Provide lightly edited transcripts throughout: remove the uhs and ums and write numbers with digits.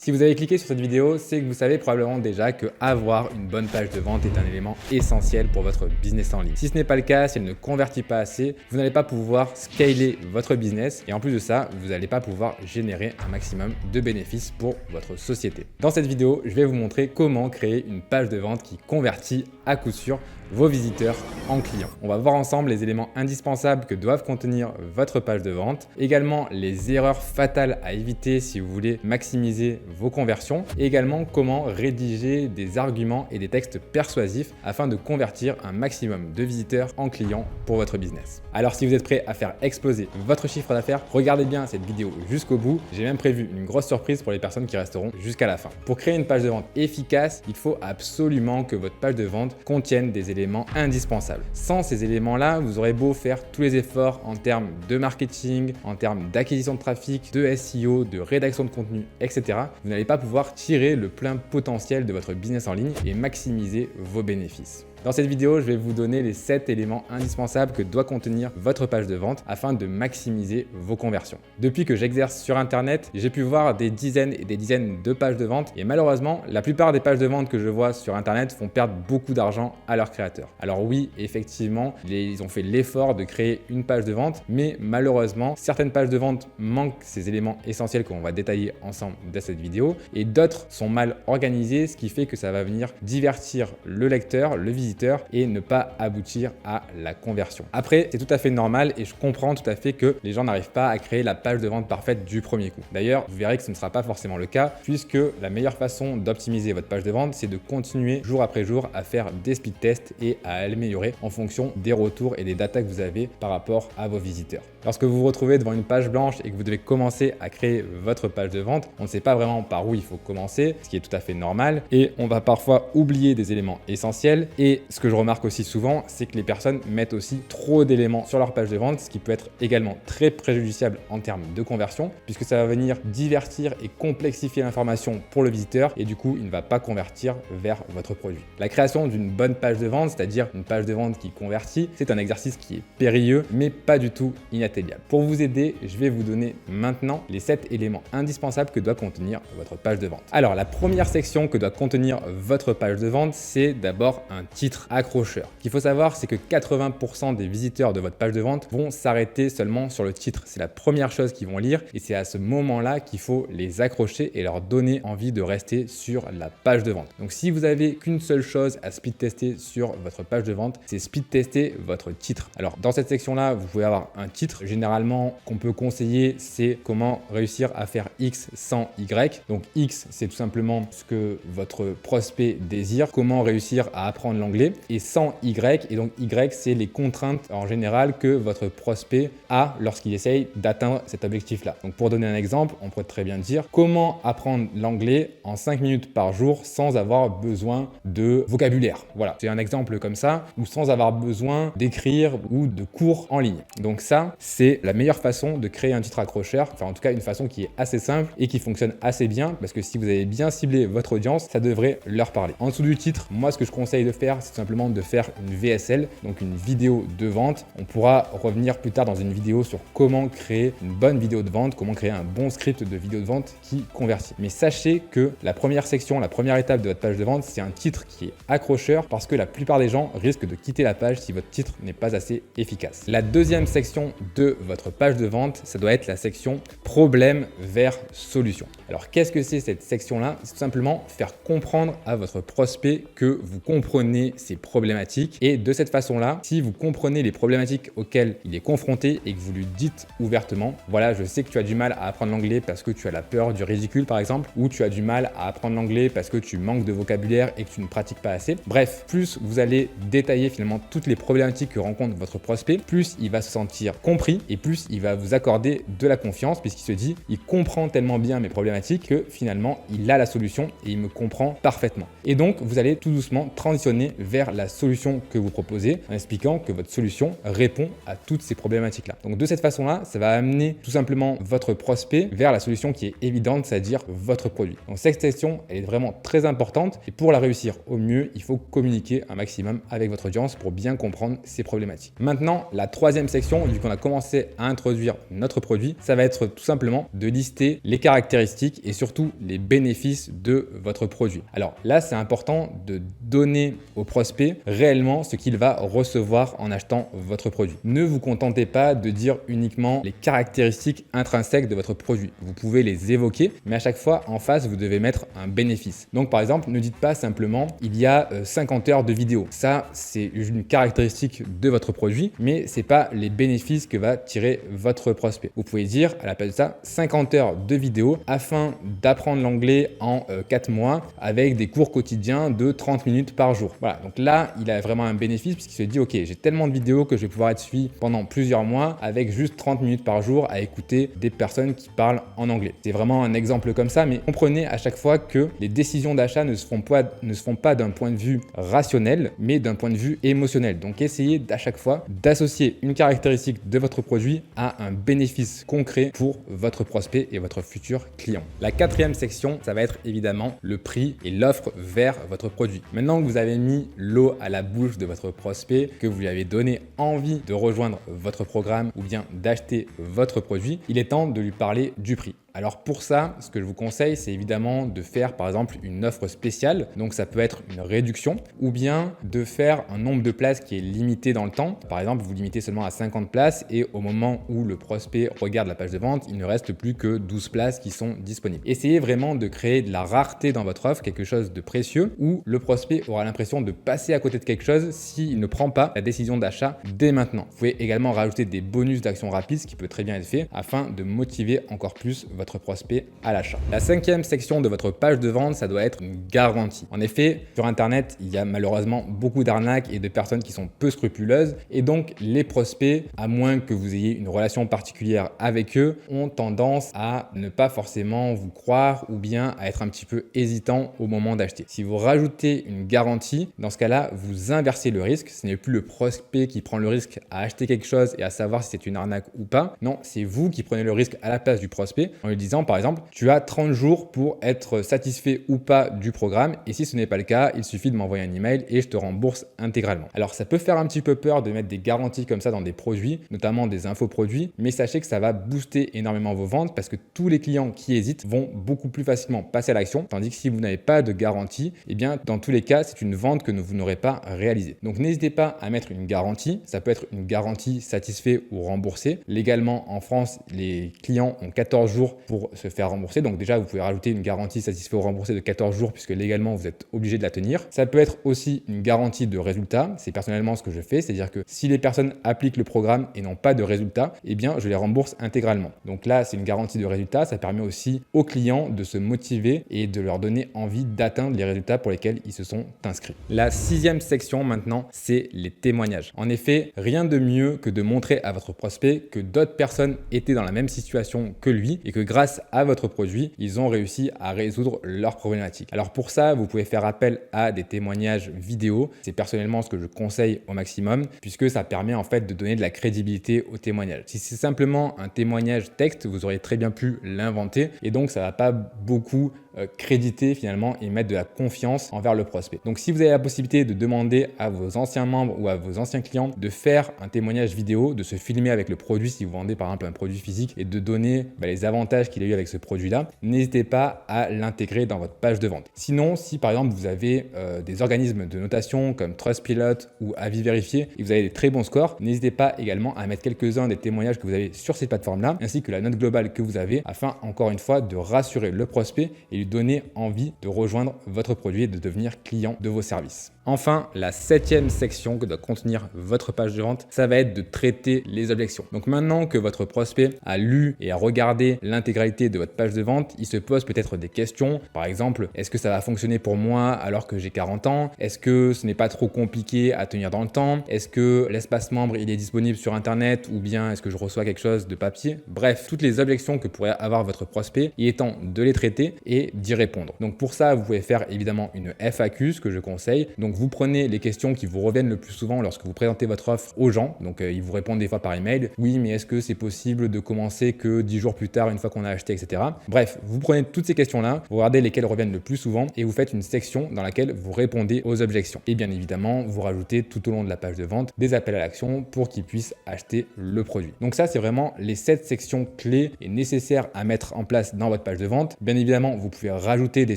Si vous avez cliqué sur cette vidéo, c'est que vous savez probablement déjà que avoir une bonne page de vente est un élément essentiel pour votre business en ligne. Si ce n'est pas le cas, si elle ne convertit pas assez, vous n'allez pas pouvoir scaler votre business et en plus de ça, vous n'allez pas pouvoir générer un maximum de bénéfices pour votre société. Dans cette vidéo, je vais vous montrer comment créer une page de vente qui convertit à coup sûr vos visiteurs en clients. On va voir ensemble les éléments indispensables que doivent contenir votre page de vente, également les erreurs fatales à éviter si vous voulez maximiser vos conversions, et également comment rédiger des arguments et des textes persuasifs afin de convertir un maximum de visiteurs en clients pour votre business. Alors si vous êtes prêt à faire exploser votre chiffre d'affaires, regardez bien cette vidéo jusqu'au bout. J'ai même prévu une grosse surprise pour les personnes qui resteront jusqu'à la fin. Pour créer une page de vente efficace, il faut absolument que votre page de vente contienne des éléments indispensables. Sans ces éléments-là, vous aurez beau faire tous les efforts en termes de marketing, en termes d'acquisition de trafic, de SEO, de rédaction de contenu, etc. Vous n'allez pas pouvoir tirer le plein potentiel de votre business en ligne et maximiser vos bénéfices. Dans cette vidéo, je vais vous donner les 7 éléments indispensables que doit contenir votre page de vente afin de maximiser vos conversions. Depuis que j'exerce sur Internet, j'ai pu voir des dizaines et des dizaines de pages de vente et malheureusement, la plupart des pages de vente que je vois sur Internet font perdre beaucoup d'argent à leurs créateurs. Alors oui, effectivement, ils ont fait l'effort de créer une page de vente, mais malheureusement, certaines pages de vente manquent ces éléments essentiels qu'on va détailler ensemble dans cette vidéo et d'autres sont mal organisées, ce qui fait que ça va venir divertir le lecteur, le visiteur et ne pas aboutir à la conversion. Après, c'est tout à fait normal et je comprends tout à fait que les gens n'arrivent pas à créer la page de vente parfaite du premier coup. D'ailleurs, vous verrez que ce ne sera pas forcément le cas puisque la meilleure façon d'optimiser votre page de vente, c'est de continuer jour après jour à faire des speed tests et à améliorer en fonction des retours et des datas que vous avez par rapport à vos visiteurs. Lorsque vous vous retrouvez devant une page blanche et que vous devez commencer à créer votre page de vente, on ne sait pas vraiment par où il faut commencer, ce qui est tout à fait normal et on va parfois oublier des éléments essentiels. Et ce que je remarque aussi souvent, c'est que les personnes mettent aussi trop d'éléments sur leur page de vente, ce qui peut être également très préjudiciable en termes de conversion, puisque ça va venir divertir et complexifier l'information pour le visiteur et du coup, il ne va pas convertir vers votre produit. La création d'une bonne page de vente, c'est-à-dire une page de vente qui convertit, c'est un exercice qui est périlleux, mais pas du tout inatteignable. Pour vous aider, je vais vous donner maintenant les 7 éléments indispensables que doit contenir votre page de vente. Alors, la première section que doit contenir votre page de vente, c'est d'abord un titre accrocheur. Ce qu'il faut savoir, c'est que 80% des visiteurs de votre page de vente vont s'arrêter seulement sur le titre. C'est la première chose qu'ils vont lire et c'est à ce moment-là qu'il faut les accrocher et leur donner envie de rester sur la page de vente. Donc, si vous avez qu'une seule chose à speed tester sur votre page de vente, c'est speed tester votre titre. Alors, dans cette section-là, vous pouvez avoir un titre. Généralement, qu'on peut conseiller, c'est comment réussir à faire X sans Y. Donc, X, c'est tout simplement ce que votre prospect désire. Comment réussir à apprendre l'anglais et sans Y. Et donc Y, c'est les contraintes en général que votre prospect a lorsqu'il essaye d'atteindre cet objectif-là. Donc pour donner un exemple, on pourrait très bien dire comment apprendre l'anglais en 5 minutes par jour sans avoir besoin de vocabulaire. Voilà, c'est un exemple comme ça, ou sans avoir besoin d'écrire ou de cours en ligne. Donc ça, c'est la meilleure façon de créer un titre accrocheur, enfin en tout cas une façon qui est assez simple et qui fonctionne assez bien parce que si vous avez bien ciblé votre audience, ça devrait leur parler. En dessous du titre, moi ce que je conseille de faire, c'est tout simplement de faire une VSL, donc une vidéo de vente. On pourra revenir plus tard dans une vidéo sur comment créer une bonne vidéo de vente, comment créer un bon script de vidéo de vente qui convertit. Mais sachez que la première section, la première étape de votre page de vente, c'est un titre qui est accrocheur parce que la plupart des gens risquent de quitter la page si votre titre n'est pas assez efficace. La deuxième section de votre page de vente, ça doit être la section problème vers solution. Alors qu'est-ce que c'est cette section-là? C'est tout simplement faire comprendre à votre prospect que vous comprenez ses problématiques et de cette façon-là, si vous comprenez les problématiques auxquelles il est confronté et que vous lui dites ouvertement, voilà, je sais que tu as du mal à apprendre l'anglais parce que tu as la peur du ridicule par exemple, ou tu as du mal à apprendre l'anglais parce que tu manques de vocabulaire et que tu ne pratiques pas assez. Bref, plus vous allez détailler finalement toutes les problématiques que rencontre votre prospect, plus il va se sentir compris et plus il va vous accorder de la confiance puisqu'il se dit, il comprend tellement bien mes problématiques que finalement il a la solution et il me comprend parfaitement. Et donc vous allez tout doucement transitionner vers la solution que vous proposez en expliquant que votre solution répond à toutes ces problématiques-là. Donc de cette façon-là, ça va amener tout simplement votre prospect vers la solution qui est évidente, c'est-à-dire votre produit. Donc cette section, elle est vraiment très importante et pour la réussir au mieux, il faut communiquer un maximum avec votre audience pour bien comprendre ces problématiques. Maintenant, la troisième section, vu qu'on a commencé à introduire notre produit, ça va être tout simplement de lister les caractéristiques et surtout les bénéfices de votre produit. Alors là, c'est important de donner au prospect réellement ce qu'il va recevoir en achetant votre produit. Ne vous contentez pas de dire uniquement les caractéristiques intrinsèques de votre produit. Vous pouvez les évoquer, mais à chaque fois en face, vous devez mettre un bénéfice. Donc par exemple, ne dites pas simplement il y a 50 heures de vidéo. Ça, c'est une caractéristique de votre produit, mais c'est pas les bénéfices que va tirer votre prospect. Vous pouvez dire à la place de ça 50 heures de vidéo afin d'apprendre l'anglais en 4 mois avec des cours quotidiens de 30 minutes par jour. Voilà, donc là, il a vraiment un bénéfice puisqu'il se dit ok, j'ai tellement de vidéos que je vais pouvoir être suivi pendant plusieurs mois avec juste 30 minutes par jour à écouter des personnes qui parlent en anglais. C'est vraiment un exemple comme ça, mais comprenez à chaque fois que les décisions d'achat ne se font pas d'un point de vue rationnel, mais d'un point de vue émotionnel. Donc essayez à chaque fois d'associer une caractéristique de votre produit à un bénéfice concret pour votre prospect et votre futur client. La quatrième section, ça va être évidemment le prix et l'offre vers votre produit. Maintenant que vous avez mis l'eau à la bouche de votre prospect, que vous lui avez donné envie de rejoindre votre programme ou bien d'acheter votre produit, il est temps de lui parler du prix. Alors pour ça, ce que je vous conseille, c'est évidemment de faire par exemple une offre spéciale. Donc ça peut être une réduction ou bien de faire un nombre de places qui est limité dans le temps. Par exemple, vous limitez seulement à 50 places et au moment où le prospect regarde la page de vente, il ne reste plus que 12 places qui sont disponibles. Essayez vraiment de créer de la rareté dans votre offre, quelque chose de précieux où le prospect aura l'impression de passer à côté de quelque chose s'il ne prend pas la décision d'achat dès maintenant. Vous pouvez également rajouter des bonus d'action rapide, ce qui peut très bien être fait afin de motiver encore plus votre prospect à l'achat. La cinquième section de votre page de vente, ça doit être une garantie. En effet, sur Internet, il y a malheureusement beaucoup d'arnaques et de personnes qui sont peu scrupuleuses et donc les prospects, à moins que vous ayez une relation particulière avec eux, ont tendance à ne pas forcément vous croire ou bien à être un petit peu hésitant au moment d'acheter. Si vous rajoutez une garantie, dans ce cas-là, vous inversez le risque. Ce n'est plus le prospect qui prend le risque à acheter quelque chose et à savoir si c'est une arnaque ou pas. Non, c'est vous qui prenez le risque à la place du prospect en lui disant par exemple, tu as 30 jours pour être satisfait ou pas du programme et si ce n'est pas le cas, il suffit de m'envoyer un email et je te rembourse intégralement. Alors ça peut faire un petit peu peur de mettre des garanties comme ça dans des produits, notamment des infoproduits, mais sachez que ça va booster énormément vos ventes parce que tous les clients qui hésitent vont beaucoup plus facilement passer à l'action, tandis que si vous n'avez pas de garantie, eh bien dans tous les cas, c'est une vente que vous n'aurez pas réalisée. Donc n'hésitez pas à mettre une garantie, ça peut être une garantie satisfait ou remboursée. Légalement en France, les clients ont 14 jours pour se faire rembourser. Donc déjà, vous pouvez rajouter une garantie satisfait ou remboursée de 14 jours puisque légalement, vous êtes obligé de la tenir. Ça peut être aussi une garantie de résultat. C'est personnellement ce que je fais. C'est-à-dire que si les personnes appliquent le programme et n'ont pas de résultat, eh bien, je les rembourse intégralement. Donc là, c'est une garantie de résultat. Ça permet aussi aux clients de se motiver et de leur donner envie d'atteindre les résultats pour lesquels ils se sont inscrits. La sixième section maintenant, c'est les témoignages. En effet, rien de mieux que de montrer à votre prospect que d'autres personnes étaient dans la même situation que lui et que grâce à votre produit, ils ont réussi à résoudre leurs problématiques. Alors pour ça, vous pouvez faire appel à des témoignages vidéo. C'est personnellement ce que je conseille au maximum puisque ça permet en fait de donner de la crédibilité au témoignage. Si c'est simplement un témoignage texte, vous auriez très bien pu l'inventer et donc ça va pas beaucoup créditer finalement et mettre de la confiance envers le prospect. Donc si vous avez la possibilité de demander à vos anciens membres ou à vos anciens clients de faire un témoignage vidéo, de se filmer avec le produit si vous vendez par exemple un produit physique et de donner les avantages qu'il a eu avec ce produit-là, n'hésitez pas à l'intégrer dans votre page de vente. Sinon, si par exemple vous avez des organismes de notation comme Trustpilot ou Avis Vérifié et vous avez des très bons scores, n'hésitez pas également à mettre quelques-uns des témoignages que vous avez sur ces plateformes-là ainsi que la note globale que vous avez afin encore une fois de rassurer le prospect et lui donner envie de rejoindre votre produit et de devenir client de vos services. Enfin, la septième section que doit contenir votre page de vente, ça va être de traiter les objections. Donc maintenant que votre prospect a lu et a regardé l'intégralité de votre page de vente, il se pose peut-être des questions. Par exemple, est-ce que ça va fonctionner pour moi alors que j'ai 40 ans? Est-ce que ce n'est pas trop compliqué à tenir dans le temps? Est-ce que l'espace membre il est disponible sur Internet ou bien est-ce que je reçois quelque chose de papier? Bref, toutes les objections que pourrait avoir votre prospect, il est temps de les traiter et d'y répondre. Donc pour ça, vous pouvez faire évidemment une FAQ, ce que je conseille. Donc vous prenez les questions qui vous reviennent le plus souvent lorsque vous présentez votre offre aux gens. Donc ils vous répondent des fois par email. Oui, mais est-ce que c'est possible de commencer que 10 jours plus tard, une fois qu'on a acheté, etc. Bref, vous prenez toutes ces questions-là, vous regardez lesquelles reviennent le plus souvent et vous faites une section dans laquelle vous répondez aux objections. Et bien évidemment, vous rajoutez tout au long de la page de vente des appels à l'action pour qu'ils puissent acheter le produit. Donc ça, c'est vraiment les 7 sections clés et nécessaires à mettre en place dans votre page de vente. Bien évidemment, vous pouvez rajouter des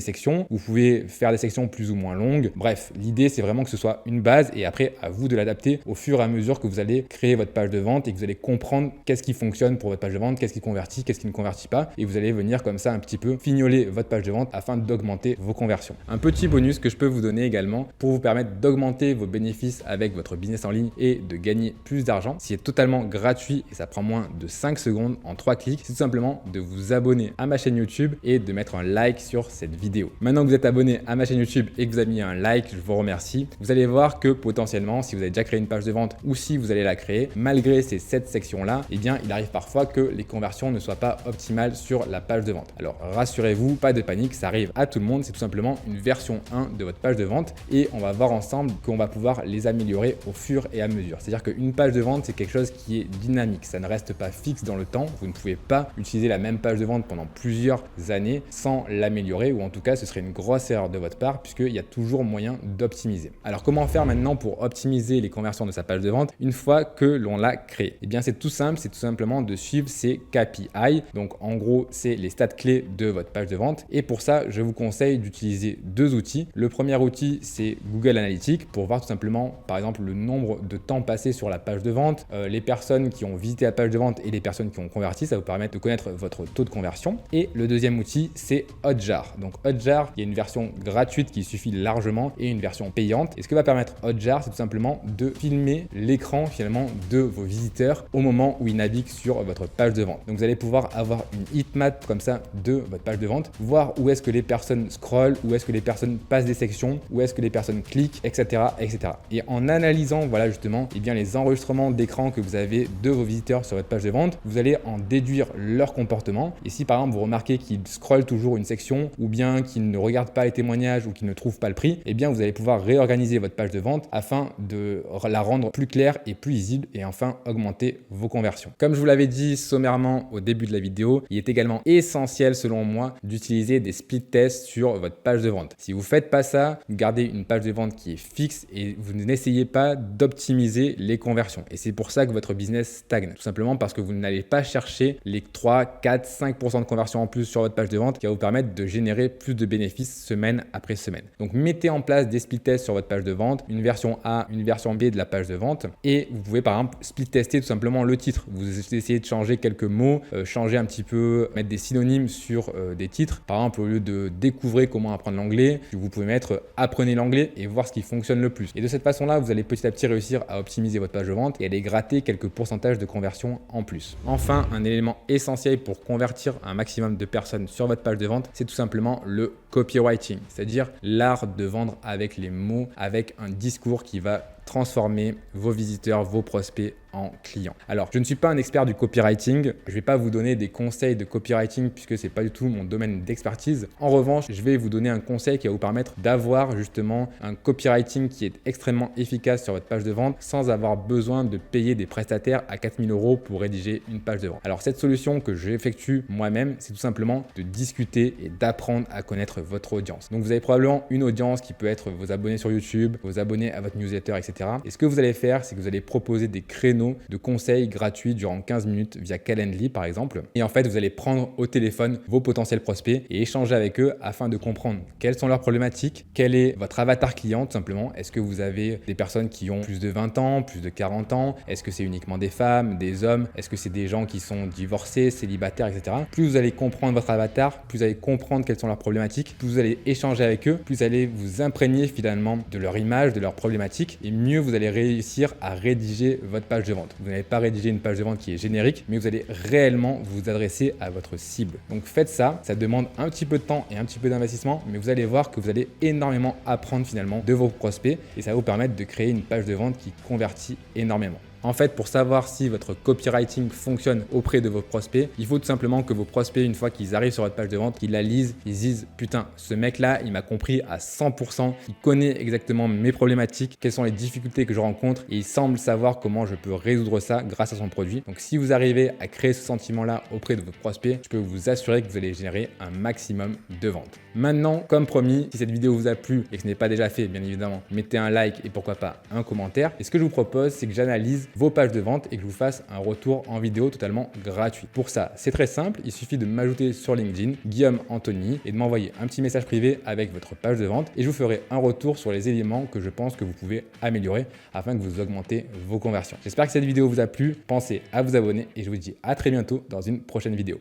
sections, vous pouvez faire des sections plus ou moins longues. Bref, l'idée, c'est vraiment que ce soit une base et après, à vous de l'adapter au fur et à mesure que vous allez créer votre page de vente et que vous allez comprendre qu'est-ce qui fonctionne pour votre page de vente, qu'est-ce qui convertit, qu'est-ce qui ne convertit pas. Et vous allez venir comme ça un petit peu fignoler votre page de vente afin d'augmenter vos conversions. Un petit bonus que je peux vous donner également pour vous permettre d'augmenter vos bénéfices avec votre business en ligne et de gagner plus d'argent, c'est totalement gratuit et ça prend moins de 5 secondes en 3 clics. C'est tout simplement de vous abonner à ma chaîne YouTube et de mettre un like sur cette vidéo. Maintenant que vous êtes abonné à ma chaîne YouTube et que vous avez mis un like, je vous remercie. Vous allez voir que potentiellement, si vous avez déjà créé une page de vente ou si vous allez la créer, malgré ces 7 sections-là, eh bien, il arrive parfois que les conversions ne soient pas optimales sur la page de vente. Alors, rassurez-vous, pas de panique, ça arrive à tout le monde. C'est tout simplement une version 1 de votre page de vente et on va voir ensemble qu'on va pouvoir les améliorer au fur et à mesure. C'est-à-dire qu'une page de vente, c'est quelque chose qui est dynamique. Ça ne reste pas fixe dans le temps. Vous ne pouvez pas utiliser la même page de vente pendant plusieurs années sans l'améliorer ou en tout cas, ce serait une grosse erreur de votre part puisqu'il y a toujours moyen d'optimiser. Alors, comment faire maintenant pour optimiser les conversions de sa page de vente une fois que l'on l'a créée? Eh bien, c'est tout simple, c'est tout simplement de suivre ces KPI. Donc, en gros, c'est les stats clés de votre page de vente. Et pour ça, je vous conseille d'utiliser 2 outils. Le premier outil, c'est Google Analytics pour voir tout simplement, par exemple, le nombre de temps passé sur la page de vente, les personnes qui ont visité la page de vente et les personnes qui ont converti. Ça vous permet de connaître votre taux de conversion. Et le deuxième outil, c'est Hotjar. Donc, Hotjar, il y a une version gratuite qui suffit largement et une version payante. Et ce que va permettre Hotjar, c'est tout simplement de filmer l'écran finalement de vos visiteurs au moment où ils naviguent sur votre page de vente. Donc, vous allez pouvoir avoir une heatmap comme ça de votre page de vente, voir où est-ce que les personnes scrollent, où est-ce que les personnes passent des sections, où est-ce que les personnes cliquent, etc., etc. Et en analysant, voilà justement, eh bien les enregistrements d'écran que vous avez de vos visiteurs sur votre page de vente, vous allez en déduire leur comportement. Et si par exemple vous remarquez qu'ils scrollent toujours une section, ou bien qu'ils ne regardent pas les témoignages ou qu'ils ne trouvent pas le prix, eh bien vous allez pouvoir réorganiser votre page de vente afin de la rendre plus claire et plus lisible et enfin augmenter vos conversions. Comme je vous l'avais dit sommairement au début de la vidéo, il est également essentiel selon moi d'utiliser des split tests sur votre page de vente. Si vous ne faites pas ça, vous gardez une page de vente qui est fixe et vous n'essayez pas d'optimiser les conversions. Et c'est pour ça que votre business stagne. Tout simplement parce que vous n'allez pas chercher les 3, 4, 5% de conversion en plus sur votre page de vente qui va vous permettre de générer plus de bénéfices semaine après semaine. Donc mettez en place des split tests sur votre page de vente, une version A, une version B de la page de vente et vous pouvez par exemple split tester tout simplement le titre. Vous essayez de changer quelques mots, changer un petit peu, mettre des synonymes sur des titres. Par exemple, au lieu de découvrir comment apprendre l'anglais, vous pouvez mettre apprenez l'anglais et voir ce qui fonctionne le plus. Et de cette façon-là, vous allez petit à petit réussir à optimiser votre page de vente et aller gratter quelques pourcentages de conversion en plus. Enfin, un élément essentiel pour convertir un maximum de personnes sur votre page de vente, c'est tout simplement le copywriting, c'est-à-dire l'art de vendre avec les mots, avec un discours qui va transformer vos visiteurs, vos prospects en clients. Alors, je ne suis pas un expert du copywriting. Je ne vais pas vous donner des conseils de copywriting puisque ce n'est pas du tout mon domaine d'expertise. En revanche, je vais vous donner un conseil qui va vous permettre d'avoir justement un copywriting qui est extrêmement efficace sur votre page de vente sans avoir besoin de payer des prestataires à 4 000 € pour rédiger une page de vente. Alors, cette solution que j'effectue moi-même, c'est tout simplement de discuter et d'apprendre à connaître votre audience. Donc, vous avez probablement une audience qui peut être vos abonnés sur YouTube, vos abonnés à votre newsletter, etc. Et ce que vous allez faire, c'est que vous allez proposer des créneaux de conseils gratuits durant 15 minutes via Calendly par exemple. Et en fait, vous allez prendre au téléphone vos potentiels prospects et échanger avec eux afin de comprendre quelles sont leurs problématiques, quel est votre avatar client tout simplement. Est-ce que vous avez des personnes qui ont plus de 20 ans, plus de 40 ans? Est-ce que c'est uniquement des femmes, des hommes? Est-ce que c'est des gens qui sont divorcés, célibataires, etc. Plus vous allez comprendre votre avatar, plus vous allez comprendre quelles sont leurs problématiques, plus vous allez échanger avec eux, plus vous allez vous imprégner finalement de leur image, de leurs problématiques et mieux vous allez réussir à rédiger votre page de vente. Vous n'allez pas rédiger une page de vente qui est générique, mais vous allez réellement vous adresser à votre cible. Donc faites ça, ça demande un petit peu de temps et un petit peu d'investissement, mais vous allez voir que vous allez énormément apprendre finalement de vos prospects et ça va vous permettre de créer une page de vente qui convertit énormément. En fait, pour savoir si votre copywriting fonctionne auprès de vos prospects, il faut tout simplement que vos prospects, une fois qu'ils arrivent sur votre page de vente, qu'ils la lisent, ils disent putain, ce mec-là, il m'a compris à 100%, il connaît exactement mes problématiques, quelles sont les difficultés que je rencontre et il semble savoir comment je peux résoudre ça grâce à son produit. Donc si vous arrivez à créer ce sentiment-là auprès de vos prospects, je peux vous assurer que vous allez générer un maximum de ventes. Maintenant, comme promis, si cette vidéo vous a plu et que ce n'est pas déjà fait, bien évidemment, mettez un like et pourquoi pas un commentaire. Et ce que je vous propose, c'est que j'analyse vos pages de vente et que je vous fasse un retour en vidéo totalement gratuit. Pour ça, c'est très simple, il suffit de m'ajouter sur LinkedIn, Guillaume Anthony, et de m'envoyer un petit message privé avec votre page de vente et je vous ferai un retour sur les éléments que je pense que vous pouvez améliorer afin que vous augmentez vos conversions. J'espère que cette vidéo vous a plu, pensez à vous abonner et je vous dis à très bientôt dans une prochaine vidéo.